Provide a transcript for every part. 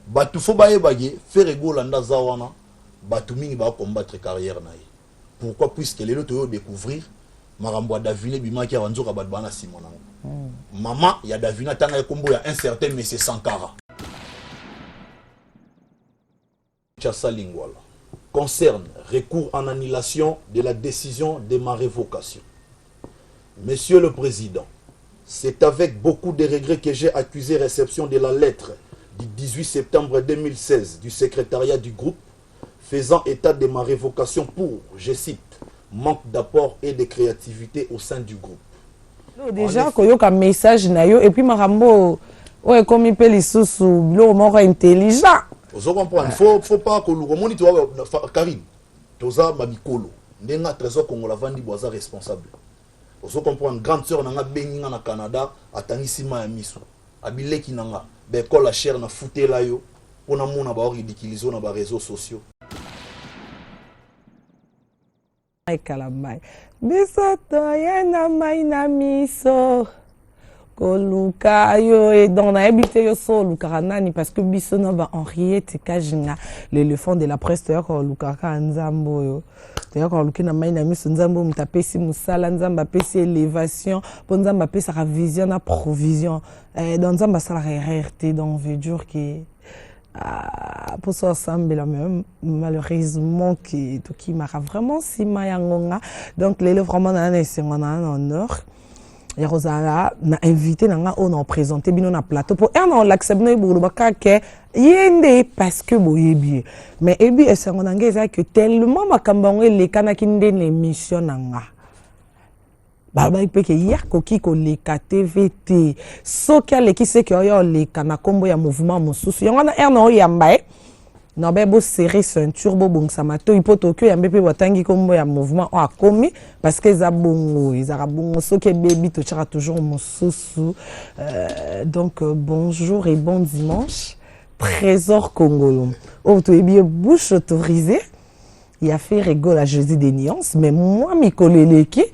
batu fo baye bagé Ferregola ndaza wana batu mingi ba combattre carrière na ye. Pourquoi? Puisque les autres découvrir Marambo Davine bimaki ya wanzoka bat bana Simona. Maman ya Davina tanga kombo ya un certain monsieur Sankara. Chassa Lingwala concerne recours en annulation de la décision de ma révocation. Monsieur le Président, c'est avec beaucoup de regrets que j'ai accusé réception de la lettre du 18 septembre 2016 du secrétariat du groupe faisant état de ma révocation pour, je cite, manque d'apport et de créativité au sein du groupe. Déjà, il y a un message, et puis Marambo, ouais, comme il peut les sous, l'homme intelligent. Vous comprenez, faut pas que l'on tu vois, Karine, toza mamikolo, ndenga trésor congolais vandi boisa responsable. Vous comprenez, grande sœur nanga beninga na Canada, atangisi ma miso, abileki nanga, be ko la chair na fouté la yo, pona mona ba ridiculiser na ba réseaux sociaux. Kalamai bisoto yena mai na miso koluka yo et dans na habité yo so luka nani parce que bisono ba Henriette Kajinga l'éléphant de la presse ko luka ka nzambo yo d'ailleurs ko luka na mai na miso nzambo mutapesi musala nzamba pesi élévation pour nzamba pesi sa vision na provision dans nzamba sala RRT dans veut dire que pour ça ensemble même malheureusement qui m'a vraiment si mayangonga donc les vraiment dans un honneur et Rosala n'a invité nanga on a présenté bino na plateau pour on l'accepte pour baka que yende parce que boyebi mais ebi est on ngeza que tellement makambango les kanaki ndene émission nanga baba ipeke yako kiko leka TVT soka leki seki oyo leka na kombo ya mouvement mosusu yango na erno yambae na bebo serré ceinture bo bongsa mato ipoto kyo yambe pe watangi kombo ya mouvement a komi parce que za bongo izara bongo soke baby to chara toujours mosusu donc bonjour et bon dimanche Trésor Congolo oh to bien bouche autorisée il a fait rigole à jeudi des nuances mais moi mi koleleki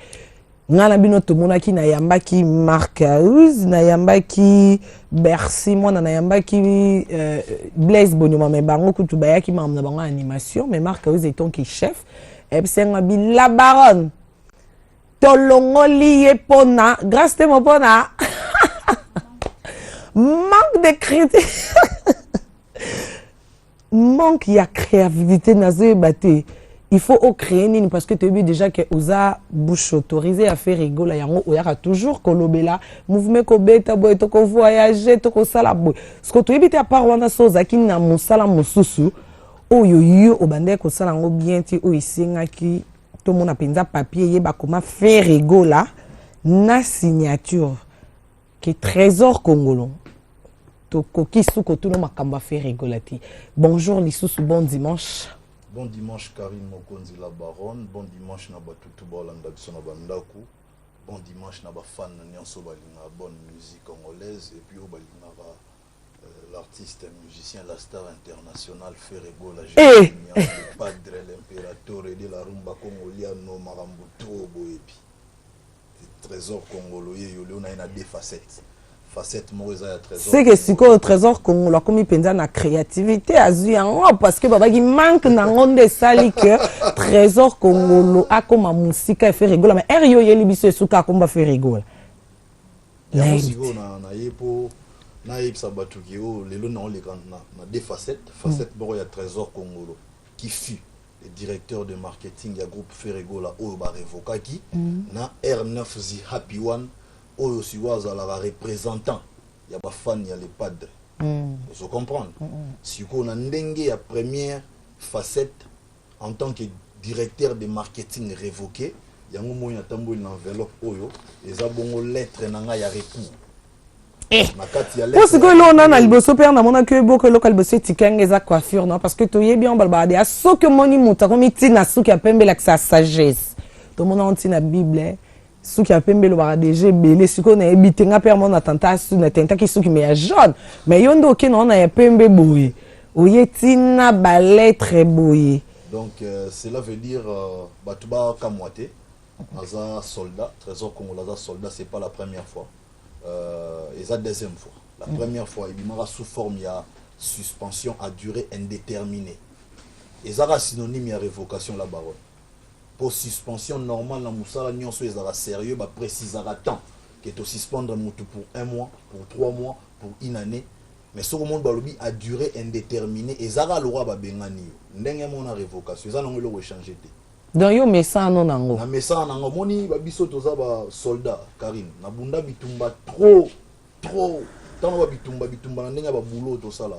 ngana bino to monaki na yamba ki Marcaus na yamba ki Bercy moi na yamba ki Blaise Bonyoma me bango kutu bayaki mam na bango animation mais Marcaus étant qui chef et puis c'est ngabi la baronne tolongoli epona grâce te mopona manque de critique manque ya créativité nazo baté. Il faut créer une parce que tu as vu déjà que Oza bouche autorisée à faire rigoler yango il y a toujours kolobela mouvement ko beta boy to ko voyager to ko sala boy ce que tu éviter à part wana soza ki na musala mususu oyo yo obande ko sala ngo bien ti o isinga ki to mona penza papier yeba comment faire rigoler na signature qui trésor congolais to ko kisu ko tout no makamba faire rigoler ti bonjour lisusu bon dimanche. Bon dimanche Karine Mokonzi la baronne, bon dimanche na batutu balanda biso na bandaku, bon dimanche na ba fan nyonso balinga bonne musique congolaise et puis balinga l'artiste musicien la star internationale Ferregola le padre l'impérateur de la rumba congoliano Marambuto boyebi. Trésor congolais yo na ina deux facettes. C'est que si le trésor congolais comme il pense na créativité azu parce que baba qui manque na ngonde sali que trésor congolais a comme musique fait rigoler mais erio yeli biso suka comme ba fait rigoler ya musigo na yepo na yipsa batuki o lelo na le na deux facettes bon ya trésor congolais qui fut le directeur de marketing ya groupe Ferregola o ba revokaki na R9Z Happy One oyo si waza la représentant ya ba fan ya les padres vous comprenez si on a ndenge ya première facette en tant que directeur de marketing révoqué yango moya tambo une enveloppe oyo eza bongo lettre nanga ya recours makati ya lettre parce que là on a liboso père na mona que beaucoup local bosse tikanga eza coiffure non parce que to yebi on balbade a so que moni muta comme itina suki ya pembe la sa sagesse to mona on tina bible suki a pembe lo bara déjà belé suko na ebité nga père mon attentat su na tenta ki suki mais jaune mais yondo ok non na pembe boye oyetina ba lettre boye donc cela veut dire batuba kamwate aza soldat trésor congolais soldat c'est pas la première fois et la deuxième fois la première fois il m'a sous forme il y a suspension à durée indéterminée. Et ça synonyme à révocation la baronne. Pour suspension normale, la moussala nyonso ezara sérieux, bah précisera tant que tu suspendre moutou pour 1 mois, pour 3 mois, pour 1 année. Mais ce monde balobi a duré indéterminée. Et ça l'aura ba bengani. Ndenge mon révocation, ça non le changer. Donc yo mesa non nango. Na mesa nango moni ba biso toza ba soldat Karine. Na bunda bitumba trop. Tant ba bitumba na ndenge ba boulot to sala.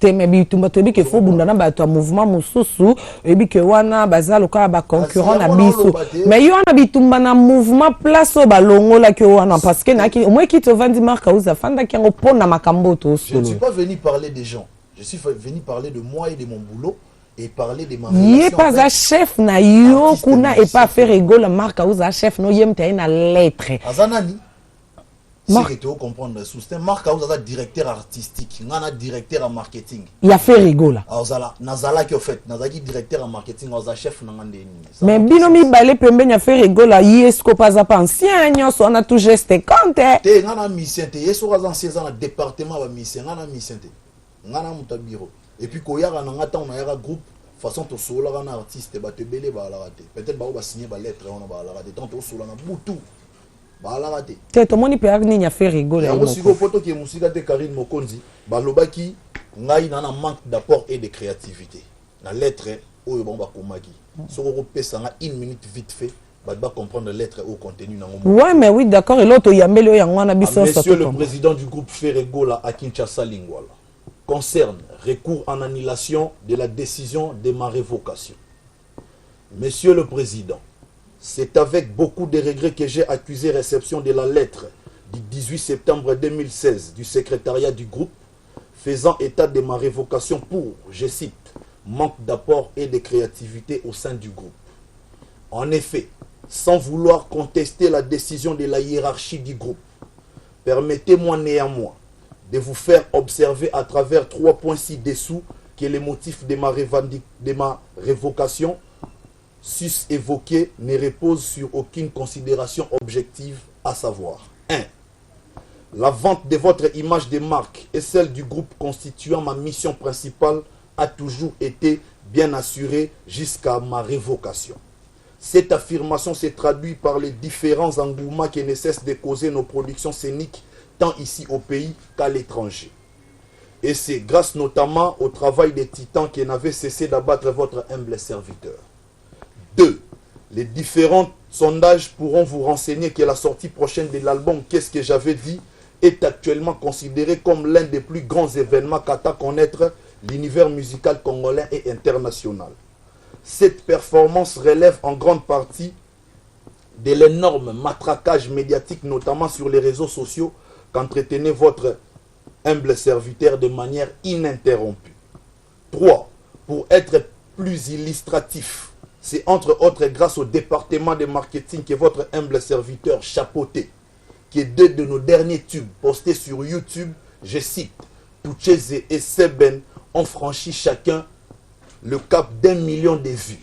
Teme bitumba to bike fo bunda na ba to mouvement mususu e bike wana baza loka ba concurrent na biso. Mais yo na bitumba na mouvement place o ba longo la ke wana parce que na ki au moins qui te vandi marka uza fanda ki ngo pona makambo to solo. Je ne suis pas venu parler des gens. Je suis venu parler de moi et de mon boulot. Et parler de ma relation. Il pas un chef na yo kuna et pas faire rigolo marque à chef no yem ta na lettre. Azanani. Si que tu comprendre soutien marque à directeur artistique, ngana directeur en marketing. Il a fait rigolo. Azala nazala qui au fait nazaki directeur en marketing oza chef na ngande ni. Mais binomi balé pembe nya fait rigolo yesko pas à ancien nyonso on a tout geste compte. Te ngana mission te yeso ancien dans le département ba mission ngana mission te. Ngana muta bureau. Et puis quand il y a un groupe façon to solo un artiste ba te belé ba la raté peut-être ba signer ba lettre on ba la raté tant to solo na butu ba la raté te to moni pe agni nya faire rigoler ya musiko photo qui musika de Karine Mokonzi ba lobaki ngai na manque d'apport et de créativité na lettre oyo bon ba komaki soko ko pesa nga 1 minute vite fait ba comprendre la lettre au contenu na ngomo. Ouais mais oui d'accord et l'autre yambeli yango na biso. Monsieur le président du groupe Ferregola à Kinshasa Lingwala concerne recours en annulation de la décision de ma révocation. Monsieur le Président, c'est avec beaucoup de regrets que j'ai accusé réception de la lettre du 18 septembre 2016 du secrétariat du groupe faisant état de ma révocation pour, je cite, manque d'apport et de créativité au sein du groupe. En effet, sans vouloir contester la décision de la hiérarchie du groupe, permettez-moi néanmoins de vous faire observer à travers 3 points ci-dessous que les motifs de ma révocation sus-évoqués ne reposent sur aucune considération objective, à savoir 1. La vente de votre image de marque et celle du groupe constituant ma mission principale a toujours été bien assurée jusqu'à ma révocation. Cette affirmation se traduit par les différents engouements qui ne cessent de causer nos productions scéniques tant ici au pays qu'à l'étranger. Et c'est grâce notamment au travail des titans qui n'avaient cessé d'abattre votre humble serviteur. 2. Les différents sondages pourront vous renseigner que la sortie prochaine de l'album Qu'est-ce que j'avais dit est actuellement considéré comme l'un des plus grands événements qu'attend connaître l'univers musical congolais et international. Cette performance relève en grande partie de l'énorme matraquage médiatique, notamment sur les réseaux sociaux, qu'entretenait votre humble serviteur de manière ininterrompue. 3. Pour être plus illustratif, c'est entre autres grâce au département de marketing que votre humble serviteur chapeauté, qui est 2 de nos derniers tubes postés sur YouTube, je cite, Toucheze et Seben ont franchi chacun le cap d'1 million de vues,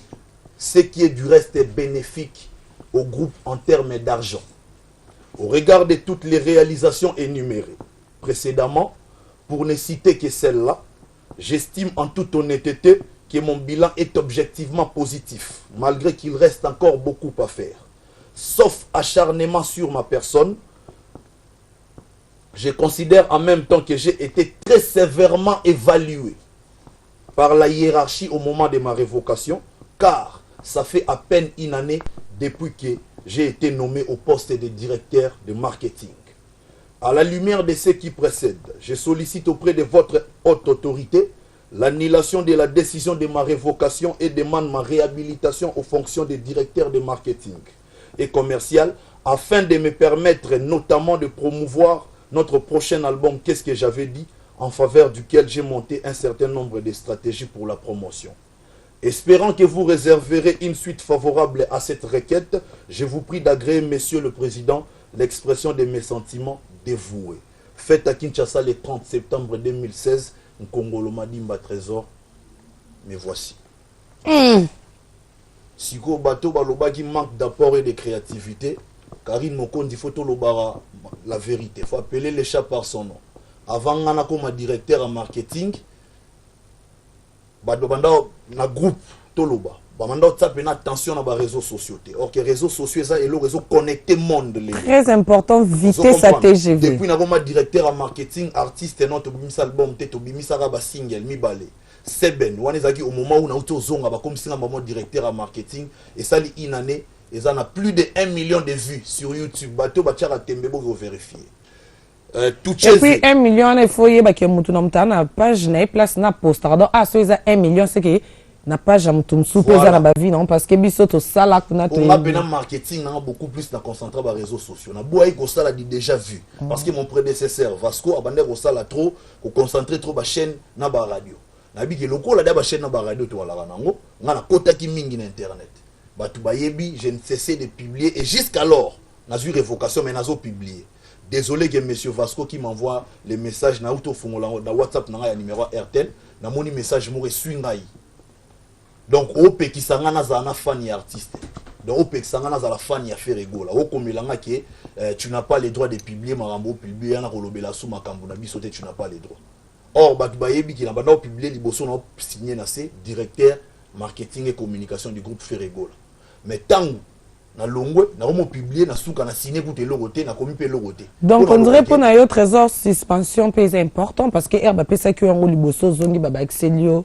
ce qui est du reste bénéfique au groupe en termes d'argent. Au regard de toutes les réalisations énumérées précédemment, pour ne citer que celle-là, j'estime en toute honnêteté que mon bilan est objectivement positif, malgré qu'il reste encore beaucoup à faire. Sauf acharnement sur ma personne, je considère en même temps que j'ai été très sévèrement évalué par la hiérarchie au moment de ma révocation, car ça fait à peine 1 année depuis que j'ai été nommé au poste de directeur de marketing. À la lumière de ce qui précède, je sollicite auprès de votre haute autorité l'annulation de la décision de ma révocation et demande ma réhabilitation aux fonctions de directeur de marketing et commercial afin de me permettre notamment de promouvoir notre prochain album Qu'est-ce que j'avais dit, en faveur duquel j'ai monté un certain nombre de stratégies pour la promotion. Espérant que vous réserverez une suite favorable à cette requête, je vous prie d'agréer, Monsieur le Président, l'expression de mes sentiments dévoués. Faites à Kinshasa le 30 septembre 2016, Nkongolo Madimba Trésor, me voici. Siko bateau baloba qui manque d'apport et de créativité, Karine Mokonzi photo lobara la vérité. Il faut appeler les chats par son nom. Avant Nganako ma directeur en marketing, banda na groupe toloba banda taper na attention na ba réseaux sociaux or que réseaux sociaux ça et le réseau connecté monde les très important vitesse à TGV depuis na comme directeur en marketing artiste non to bimisa album te to bimisa ba single mi balé seben wana ezaki au moment où na uto zonga ba comme singa maman directeur en marketing et ça li une année et ça a plus de 1 million de vues sur YouTube bato ba tchara tembe bo vérifier tout et puis 1 million il faut y ba ke mutu na mutana page na place na post donc ah so ça 1 million c'est que na page à mutu msupe za na ba vie non parce que biso to sala kuna to on a bien marketing na beaucoup plus na concentrer ba réseaux sociaux na boy ko sala di déjà vu parce que mon prédécesseur Vasco abandé ko sala trop ko concentrer trop ba chaîne na ba radio na bi ke lokola da ba chaîne na ba radio to wala nango nga na kota ki mingi na internet batu ba yebi je ne cessais de publier et jusqu'alors na eu révocation mais nazo publier. Désolé que monsieur Vasco qui m'envoie les messages na auto fongola na WhatsApp na ya numéro RTL na moni message mo reçu ngai. Donc au pe ki sanga na za na fan ya artiste. Donc au pe ki sanga na za la fan ya Ferregola. O komelanga ke tu n'as pas les droits de publier marambo publier na kolobela sou makambo na biso te tu n'as pas les droits. Or batu bayebi ki na banda publier liboso na signer na C directeur marketing et communication du groupe Ferregola. Mais tangu na longwe na romo publier na suka na signer pour te logoté na komi pe logoté donc on dirait pour na yo trésor suspension pèse important parce que herbe pesa ki yango liboso zongi baba excelio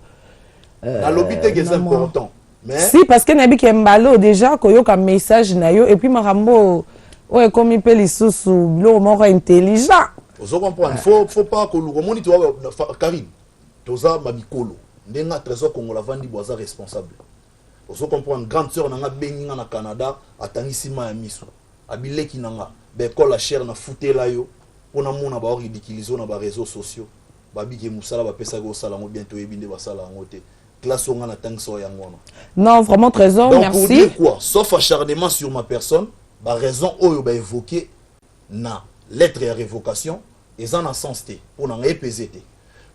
na lobité que c'est important mais si parce que nabi ke mbalo déjà ko yo ka message na yo et puis marambo ouais comme il peut lisusu bilo moko intelligent vous comprenez faut pas que le moni to Karim toza mabikolo ndenga trésor congolais vandi boza responsable. Vous comprenez, grande sœur nanga bengi na Canada atangisi ma miso abileki nanga be ko la chair na fouté la yo pona mona ba ridiculiser na ba réseaux sociaux babi ke musala ba pesa go sala mo bientôt ebinde ba sala ngote classe nga na tangso ya ngona. Non vraiment trésor donc, merci. Donc pour dire quoi sauf acharnement sur ma personne ba raison oyo ba évoquer na lettre ya révocation et en sens té pour na EPZT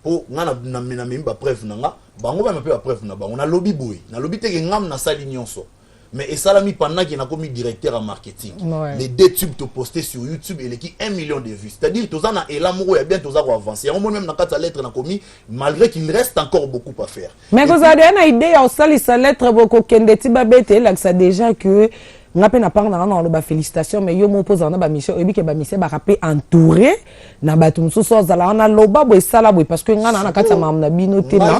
pour ngana na ba preuve nanga bango ba mpe ba preuve na bango na lobby boy na lobby te ngam na sali nyonso mais et ça mi pendant qu'il a commis directeur en marketing les deux tubes to postés sur YouTube et les qui 1 million de vues c'est-à-dire tous na elamour ya bien tous a avancer on même na kata lettre na commis malgré qu'il reste encore beaucoup à faire mais vous avez une idée au sali sa lettre boko kende ti ba bete là que ça déjà que on a peine à parler dans le félicitations mais yo mo pose na ba mission et bi ke ba mission ba rapé entouré na batum so so za la na loba bo sala bo parce que ngana na kata mam na bino tema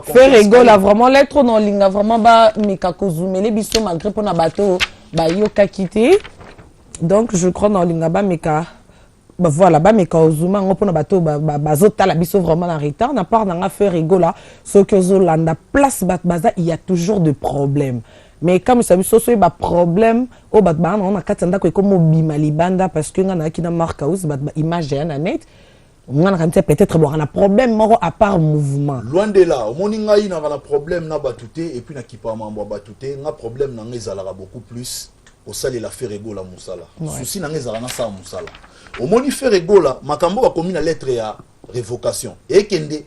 faire rigole vraiment lettre non linga vraiment ba mikakozumele biso malgré pour na bato ba yo ka quitter donc je crois dans linga ba meka bah voilà ba meka ozuma ngo na bato ba zota la biso vraiment en retard na part na faire rigole ce que zolanda place baza il y a toujours de problèmes. Mais comme ça so so ba problème au bat ba on a katanda ko comme bima libanda parce que ngana ki na marque house ba image na net on a peut-être bon on a problème moro à part mouvement loin de là moni ngai na na problème na batuté et puis na kipa mambo batuté na problème na ngezala beaucoup plus au sali la Ferregola musala souci na ngezala na sa musala au moni Ferregola makambo ba komi na lettre ya révocation et kende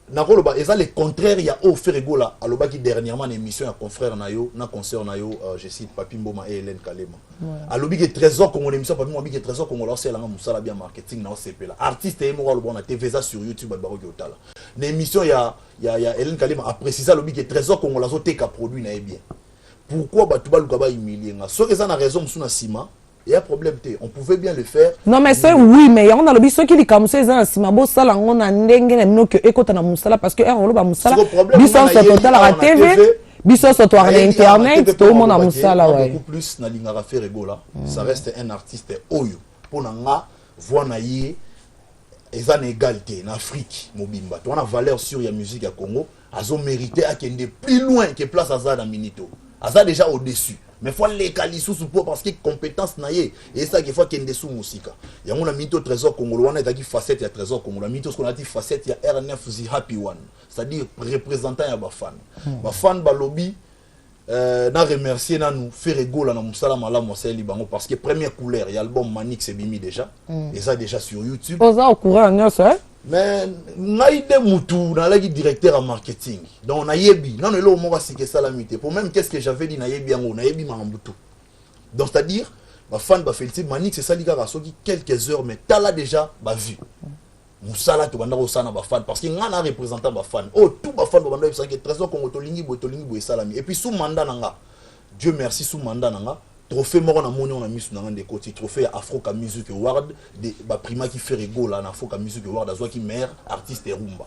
nakoloba eza le contraire ya o Ferregola alobaki dernièrement une émission ya confrère na yo na concert na yo je cite Papi Mboma et Hélène Kalema alobi que trésor congolais émission Papi Mboma que trésor congolais c'est la musala bien marketing na OCP la artiste et mo alobona TV za sur YouTube ba baro otala na émission ya Hélène Kalema a précisé alobi que trésor congolais zo teka produit na bien pourquoi ba tuba luka ba humilier nga so eza na raison musuna sima. Il y a un problème, on pouvait bien le faire. Non, mais c'est oui, mais on a le biso qui dit comme ça, c'est un beau sala, on a n'engagé nous que écoute na musala parce que on a musala. Biso sur total à la TV, biso sur toi internet, tout le monde a musala ouais. Beaucoup plus na lingara Ferregola, ça reste un artiste oyo. Pour nga voir na yé ils ont égalité en Afrique mobimba. On a valeur sur la musique à Congo, ils ont mérité à kende plus loin que place Azad à Minito. Azad déjà au-dessus. Mais il faut les qualifier parce que compétence naie et ça qu'il faut qu'il y ait des sous musique. Il y a un mytho trésor congolais, on a dit facette il trésor congolais, mytho ce qu'on a dit facette il y a R9 The Happy One, c'est-à-dire représentant ya ba fan. Ba fan ba lobby na remercier na nous Ferregola na musala malamu seli bango parce que première couleur, il y a l'album Manix et Bimi déjà et ça déjà sur YouTube. Oza au courant nyos hein? Mais naïde mutu na la directeur en marketing donc na yebi non le mo va sike salamité pour même qu'est-ce que j'avais dit na yebi yango na yebi mambutu donc c'est-à-dire ma fan ba féliciter Manix c'est ça liga rasoki quelques heures mais t'as là déjà ba vu musala to banda ko sana ba fan parce que ngana représentant ba fan oh tout ba fan ba banda ça que trésor Congo to lingi bo salami et puis sous mandat nanga Dieu merci sous mandat nanga trophée moko na moni on a mis sur nanga de côté trophée Africa Music Award de ba prima qui fait rigolo na Africa Music Award azwa ki meilleur artiste rumba.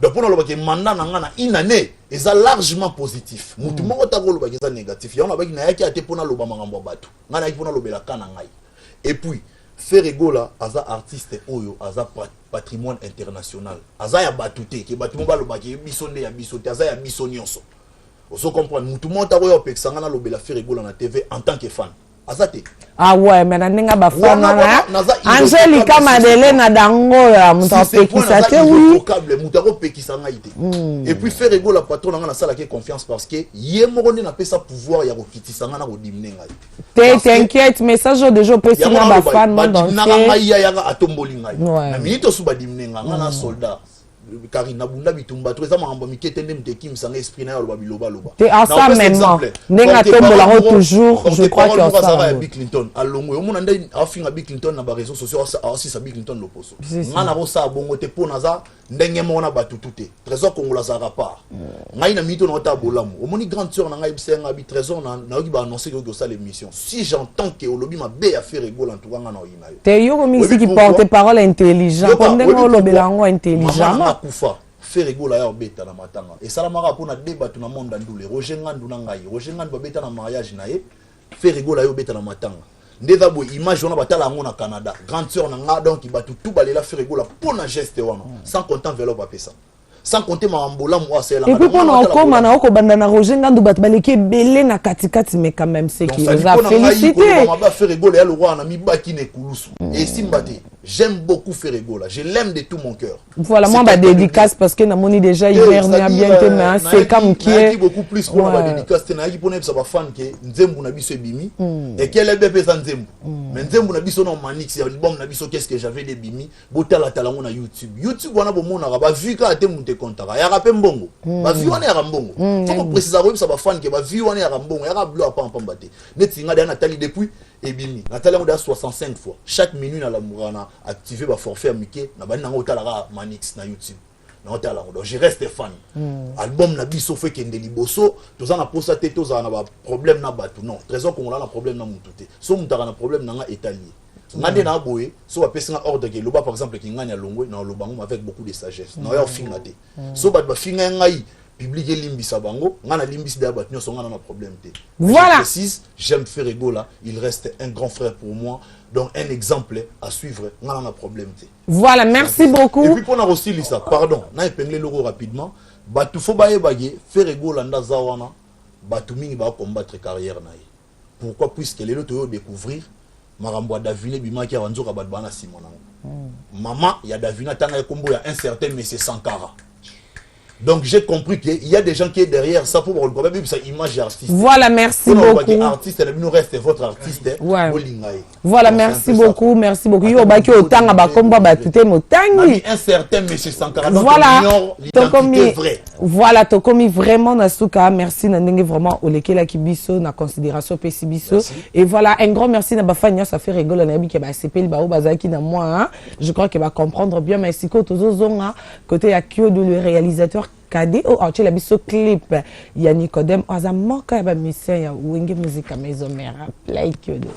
Donc pour nous le mandat nanga na une année est largement positif mutu moko ta ko lo ba keza négatif ya on a ba ki na yaki ate pona lo ba mangambo batu ngana yaki pona lo bela kana ngai et puis Ferregola aza artiste oyo aza patrimoine international aza ya batute ke batu mobalo ba ke bisonde ya bisote aza ya bisonyonso oso comprendre mutu monta oyo pexanga na lobela Ferregola na TV en tant que fan azate ah ouais mais nandenga ba fan na Angelica Madeleine dango ya mutu pekisa te oui vocable mutu ko pekisa ngaite et puis Ferregola patron nga na sala ke confiance parce que ye moko na pesa pouvoir ya ko kitisa nga na ko dimne ngai t'inquiète message de jour pesi na ba fan mon donc na ngai ya atomboli ngai na minito suba dimne nga na soldat Karina Bunda bitumba to eza makambo mikete ndem teki misanga esprit na yo loba biloba loba te ensemble maintenant nenga tombola toujours je crois que ça Bill Clinton alongo yo mona ndai afinga Bill Clinton na ba réseaux sociaux aussi sa Bill Clinton loposo ngana ko sa bongo te pona za ndenge mona batutute trésor Congo la za rapport ngai na mito na ta bolamu omoni grande sœur na ngai bisenga bi trésor na yoki ba annoncer que ça l'émission si j'entends que olobi ma be a faire rigolo en tout cas ngana oyina yo te yo ko misi qui porte parole intelligent comme ndenge olobela ngo intelligent kufa Ferregola ya obeta na matanga et ça mara pona débat na monde ndule Roger Ngandu na ngai Roger Ngandu obeta na mariage na ye Ferregola ya obeta na matanga ndeza bo image wana batala ngo na Canada grande sœur na nga donc batu tout balela Ferregola pona geste wana sans compter enveloppe apesa sans compter mambola moi c'est là et puis pona okoma na okobanda na Roger Ngandu bat baleki belé na katikati mais quand même c'est qui les a félicité ma ba Ferregola ya le roi na mi baki ne kulusu et simbati j'aime beaucoup Ferregola, je l'aime de tout mon cœur. Voilà, moi ma dédicace parce que Namoni déjà hier n'a bien été mais c'est comme qui est beaucoup plus pour ma dédicace na qui pona ba fan que nzembu na biso bimi et quel est bébé za nzembu mais nzembu na biso na manix ya album na biso qu'est-ce que j'avais des bimi botala talango na YouTube wana bo mona ba vu ka te monte kontaka ya rapé mbongo ba vu wana ya mbongo faut préciser ko ba fan que ba vu wana ya mbongo ya bleu pa pambate neti nga Nathalie depuis et bimi Nathalie on a 65 fois chaque minute na la mourana activer ba forfait amike na bani nango talara manix na YouTube na hôtel donc je reste fan album na biso fait kende liboso toza na posa te toza na ba problème na batu non trésor Congo na problème na mutu te so mutaka na problème na nga étalien ngande na boye so ba pesa ordre ke loba par exemple ki nganya longwe na lobango avec beaucoup de sagesse na yo finga te so ba finga ngai public limbisa bango ngana limbisi da bat nyonso ngana na problème te voilà précise j'aime Ferregola il reste un grand frère pour moi donc un exemple à suivre ngana na problème te voilà merci beaucoup et puis pour na aussi lisa pardon na épingler l'euro rapidement batu fo baye bagé Ferregola ndaza wana batu mingi ba combattre carrière na ye pourquoi puisque les autres yo découvrir marambo Davine bimaki awanzoka bat bana simona maman ya Davina tanga kombo ya un certain monsieur Sankara. Donc j'ai compris qu'il y a des gens qui est derrière ça pour le problème ça image artiste. Voilà, merci beaucoup. Artiste, nous reste votre artiste. Ouais. Voilà, merci beaucoup, merci beaucoup. Yo baki otanga ba komba ba tuté motangi. Un certain monsieur Sankara. Voilà. L'identité vraie. Voilà, to komi vraiment nasuka, merci na ndenge vraiment olekela kibiso na considération pesi biso et voilà un grand merci na bafanya ça fait rigoler na biki ba CPL ba bazaki na moi. Je crois que va comprendre bien mais siko tozozonga côté ya Kyodo le réalisateur Kadi o tu la biso clip ya Nicodème Azamoka ba musicien ya Wenge Musica Maison Mère play Kyodo.